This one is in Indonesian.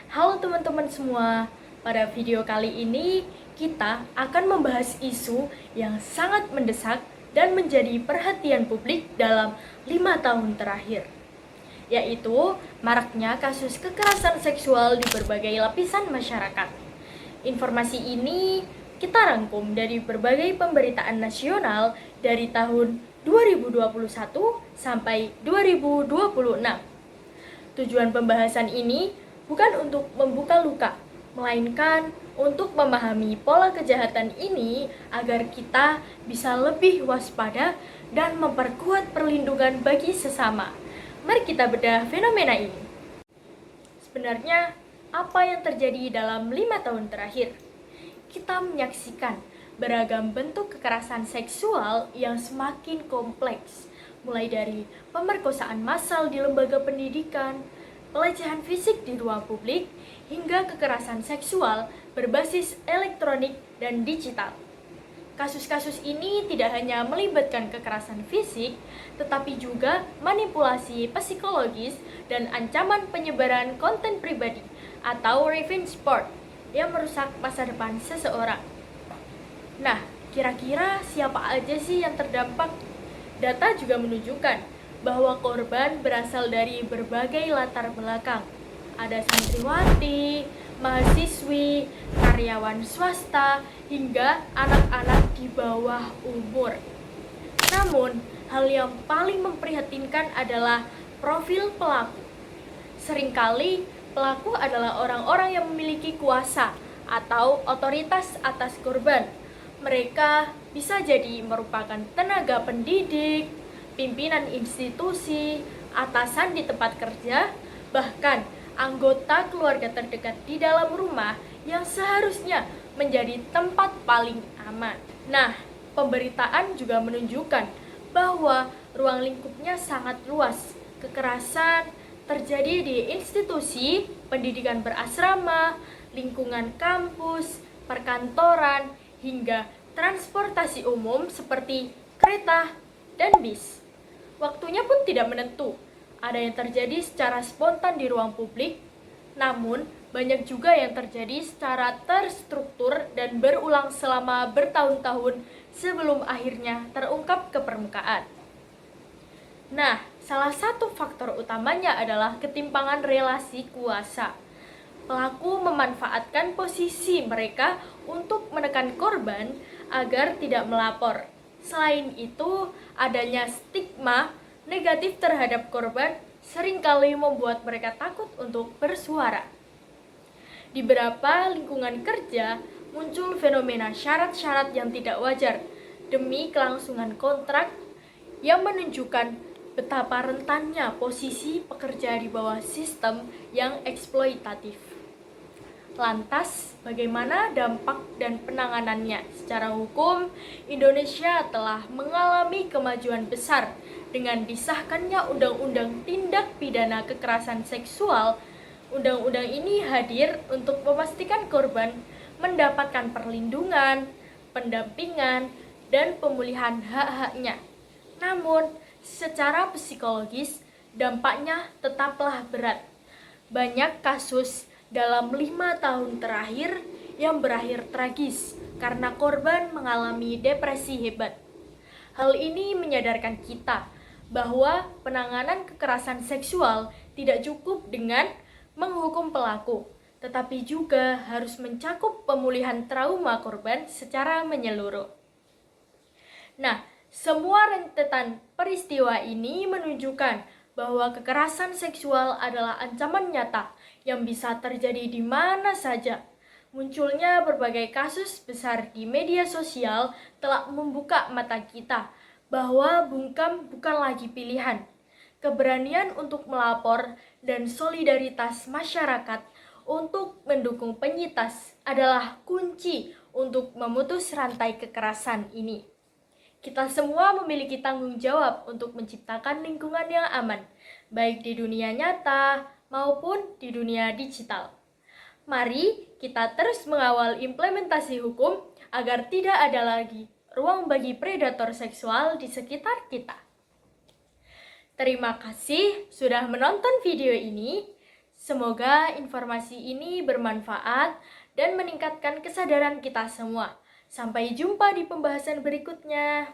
Halo teman-teman semua, pada video kali ini kita akan membahas isu yang sangat mendesak dan menjadi perhatian publik dalam 5 tahun terakhir, yaitu maraknya kasus kekerasan seksual di berbagai lapisan masyarakat. Informasi ini kita rangkum dari berbagai pemberitaan nasional dari tahun 2021 sampai 2026. Tujuan pembahasan ini bukan untuk membuka luka, melainkan untuk memahami pola kejahatan ini agar kita bisa lebih waspada dan memperkuat perlindungan bagi sesama. Mari kita bedah fenomena ini. Sebenarnya, apa yang terjadi dalam 5 tahun terakhir? Kita menyaksikan beragam bentuk kekerasan seksual yang semakin kompleks, mulai dari pemerkosaan massal di lembaga pendidikan, pelecehan fisik di ruang publik, hingga kekerasan seksual berbasis elektronik dan digital. Kasus-kasus ini tidak hanya melibatkan kekerasan fisik, tetapi juga manipulasi psikologis dan ancaman penyebaran konten pribadi atau revenge porn yang merusak masa depan seseorang. Nah, kira-kira siapa aja sih yang terdampak? Data juga menunjukkan bahwa korban berasal dari berbagai latar belakang. Ada santriwati, mahasiswi, karyawan swasta, hingga anak-anak di bawah umur. Namun, hal yang paling memprihatinkan adalah profil pelaku. Seringkali, pelaku adalah orang-orang yang memiliki kuasa atau otoritas atas korban. Mereka bisa jadi merupakan tenaga pendidik, pimpinan institusi, atasan di tempat kerja, bahkan anggota keluarga terdekat di dalam rumah yang seharusnya menjadi tempat paling aman. Nah, pemberitaan juga menunjukkan bahwa ruang lingkupnya sangat luas. Kekerasan terjadi di institusi, pendidikan berasrama, lingkungan kampus, perkantoran, hingga transportasi umum seperti kereta dan bis. Waktunya pun tidak menentu. Ada yang terjadi secara spontan di ruang publik, namun banyak juga yang terjadi secara terstruktur dan berulang selama bertahun-tahun sebelum akhirnya terungkap ke permukaan. Nah, salah satu faktor utamanya adalah ketimpangan relasi kuasa. Pelaku memanfaatkan posisi mereka untuk menekan korban agar tidak melapor. Selain itu, adanya stigma negatif terhadap korban seringkali membuat mereka takut untuk bersuara. Di beberapa lingkungan kerja, muncul fenomena syarat-syarat yang tidak wajar demi kelangsungan kontrak yang menunjukkan betapa rentannya posisi pekerja di bawah sistem yang eksploitatif. Lantas, bagaimana dampak dan penanganannya? Secara hukum, Indonesia telah mengalami kemajuan besar dengan disahkannya Undang-Undang Tindak Pidana Kekerasan Seksual. Undang-undang ini hadir untuk memastikan korban mendapatkan perlindungan, pendampingan, dan pemulihan hak-haknya. Namun, secara psikologis, dampaknya tetaplah berat. Banyak kasus dalam 5 tahun terakhir yang berakhir tragis karena korban mengalami depresi hebat. Hal ini menyadarkan kita bahwa penanganan kekerasan seksual tidak cukup dengan menghukum pelaku, tetapi juga harus mencakup pemulihan trauma korban secara menyeluruh. Nah, semua rentetan peristiwa ini menunjukkan bahwa kekerasan seksual adalah ancaman nyata yang bisa terjadi di mana saja. Munculnya berbagai kasus besar di media sosial telah membuka mata kita bahwa bungkam bukan lagi pilihan. Keberanian untuk melapor dan solidaritas masyarakat untuk mendukung penyintas adalah kunci untuk memutus rantai kekerasan ini. Kita semua memiliki tanggung jawab untuk menciptakan lingkungan yang aman, baik di dunia nyata maupun di dunia digital. Mari kita terus mengawal implementasi hukum agar tidak ada lagi ruang bagi predator seksual di sekitar kita. Terima kasih sudah menonton video ini. Semoga informasi ini bermanfaat dan meningkatkan kesadaran kita semua. Sampai jumpa di pembahasan berikutnya.